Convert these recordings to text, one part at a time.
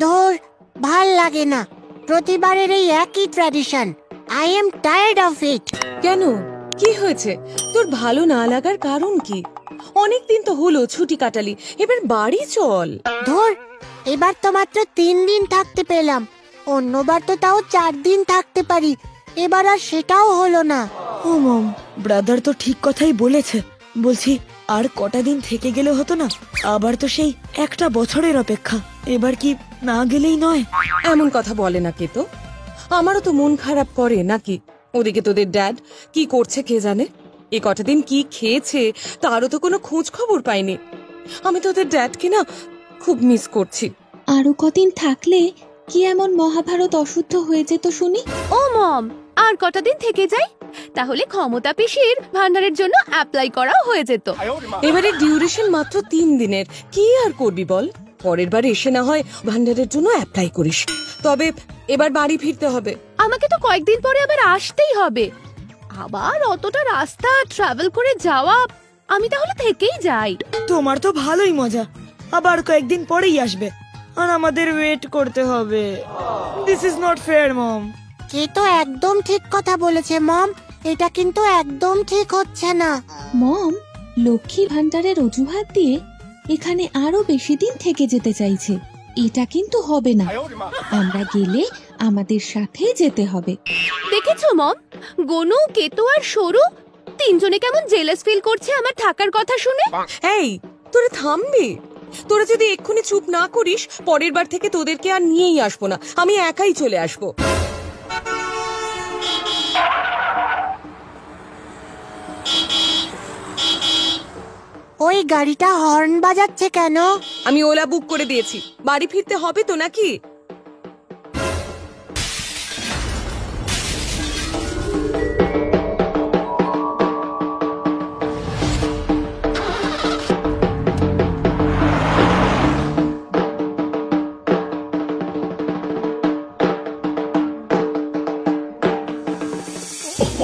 ধর, ভাল লাগে না প্রতিবারের এই একই tradition. I am tired of it. কেন, কি হয়েছে? তোর ভালো না লাগার কারণ কি? অনেকদিন তো হলো ছুটি কাটালি, এবার বাড়ি চল। ধর, এবার তো মাত্র 3 দিন থাকতে পেলাম, অন্যবার তো তাও 4 দিন থাকতে পারি, এবার আর সেটাও হলো না। ও মম, ব্রাদার তো ঠিক কথাই বলেছে। বলছি, আর কটা দিন থেকে গেলে হতো না? আবার তো সেই একটা বছরের অপেক্ষা, এবার কি না গেলেই নয়? এমন কথা বলে না কে তো, আমারও তো মন খারাপ করে নাকি। ওদিকে তোদের ড্যাড কি করছে কে জানে, এ কটা দিন কি খেয়েছে তারও তো কোনো খোঁজ খবর পাইনি। আমি তোদের ড্যাডকে না খুব মিস করছি। আরো কদিন থাকলে কি এমন মহাভারত অশুদ্ধ হয়ে যেত শুনি। ও মম, আর কটা দিন থেকে যাই, তাহলে ক্ষমতা পিসির ভান্ডারের জন্য অ্যাপ্লাই করাও হয়ে যেত। এবারে ডিউরেশন মাত্র 3 দিনের, কি আর করবি বল? পরের বার এসে না হয় ভান্ডারের জন্য অ্যাপ্লাই করিস, তবে এবার বাড়ি ফিরতে হবে। আমাকে তো কয়েকদিন পরে আবার আসতেই হবে, আবার অতটা রাস্তা ট্রাভেল করে যাওয়া, আমি তাহলে থেকেই যাই। তোমার তো ভালোই মজা, আবার কয়েকদিন পরেই আসবে আর আমাদের ওয়েট করতে হবে। দিস ইজ নট ফেয়ার মম। কে তো একদম ঠিক কথা বলেছে মম, এটা কিন্তু একদম ঠিক হচ্ছে না। মম লক্ষ্মী ভান্ডারের অজুহাত দিয়ে এখানে আরো বেশি দিন থেকে যেতে চাইছে, এটা কিন্তু হবে না। আমরা গেলে আমাদের সাথে যেতে হবে। দেখেছো মম, গনু, কেতু আর সরু তিনজনে কেমন জেলাস ফিল করছে আমার থাকার কথা শুনে। এই, তোরা থামবি? তোরা যদি এক্ষুনি চুপ না করিস, পরের বার থেকে তোদেরকে আর নিয়েই আসবো না, আমি একাই চলে আসবো। ওই গাড়িটা হর্ন বাজাচ্ছে কেন? আমি ওলা বুক করে দিয়েছি, বাড়ি ফিরতে হবে তো নাকি?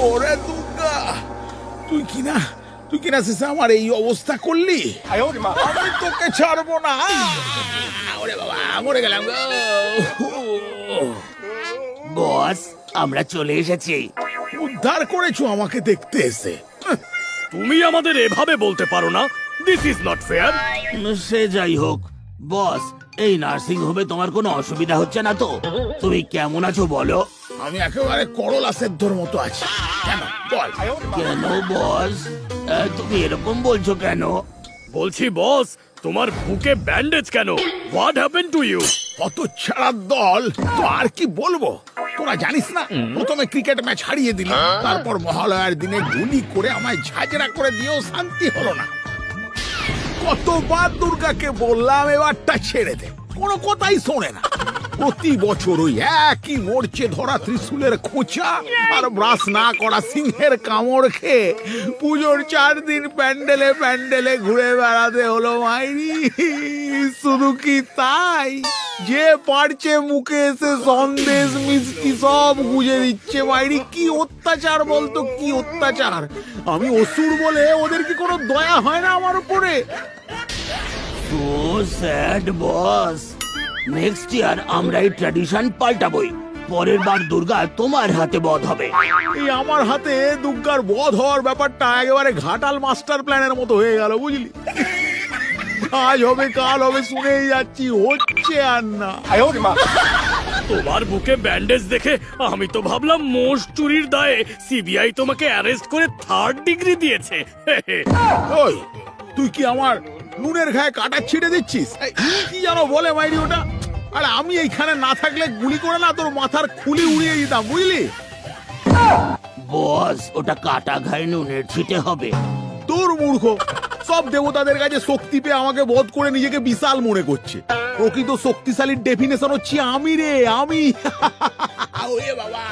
ওরে দুর্গা, তুই কিনা শেষে আমার এই অবস্থা করলি। আমি তোকে ছাড়বো না। ওরে বাবা, মরে গেলাম গো। বস, আমরা চলে এসেছি। উদ্ধার করেছো আমাকে দেখতে এসে। তুমি আমাদের এভাবে বলতে পারো না, দিস ইজ নট ফেয়ার। সে যাই হোক বস, এই নার্সিং হোমে তোমার কোনো অসুবিধা হচ্ছে না তো? তুমি কেমন আছো বলো? আমি একেবারে করলা সেদ্ধর মতো আছি। কেন বল? কেন বস, তুমি এরকম বলছো কেন? বলছি বস, তোমার বুকে ব্যান্ডেজ কেন? What happened to you? অত ছাড়ার দল তো আর কি বলবো। তোরা জানিস না, প্রথমে ক্রিকেট ম্যাচ হারিয়ে দিলি, তারপর মহালয়ার দিনে গুলি করে আমায় ঝাঁঝরা করে দিয়েও শান্তি হলো না। কতবার দুর্গাকে বললাম এবারটা ছেড়ে দে, কোনো কথাই শোনে না। প্রতি বছর ওই একই মরচে ধরা ত্রিশূলের খোঁচা আর ব্রাশ না করা সিংহের কামড় খেয়ে পুজোর 4 দিন প্যান্ডেলে প্যান্ডেলে ঘুরে বেড়াতে হলো মাইরি। শুধু কি তাই, যে পারছে মুখে এসে সন্দেশ মিষ্টি সব গুজে দিচ্ছে মাইরি। কি অত্যাচার বলতো, কি অত্যাচার। আমি অসুর বলে ওদের কি কোনো দয়া হয় না আমার উপরে? সো স্যাড বস। নেক্সট ইয়ার আমরা এই ট্র্যাডিশন পাল্টাবই। পরের বার দুর্গা তোমার হাতে বধ হবে। এই আমার হাতে দুর্গার বধ হওয়ার ব্যাপারটা একেবারে ঘাটাল মাস্টার প্ল্যানের মতো হয়ে গেল, বুঝলি? আজ হবে কাল হবে শুনেই যাচ্ছি, হচ্ছে আর না। তোমার বুকে ব্যান্ডেজ দেখে আমি তো ভাবলাম মোষ চুরির দায়ে সিবিআই তোমাকে অ্যারেস্ট করে 3rd ডিগ্রি দিয়েছে। ওই, তুই কি আমার নুনের ঘায়ে কাটা ছিঁড়ে দিচ্ছিস? কি জানো বলে মাইরি ওটা? আরে আমি এইখানে না থাকলে গুলি করে না তোর মাথার খুলি উড়িয়ে দিতাম, বুঝলি? বস, ওটা কাটা ঘায়ে নুনের ছিটে হবে। তোর মূর্খ, সব দেবতাদের কাছে শক্তি পেয়ে আমাকে বধ করে নিজেকে বিশাল মনে করছে। প্রকৃত শক্তিশালীর ডেফিনেশন হচ্ছে আমি রে, আমি। ওরে বাবা।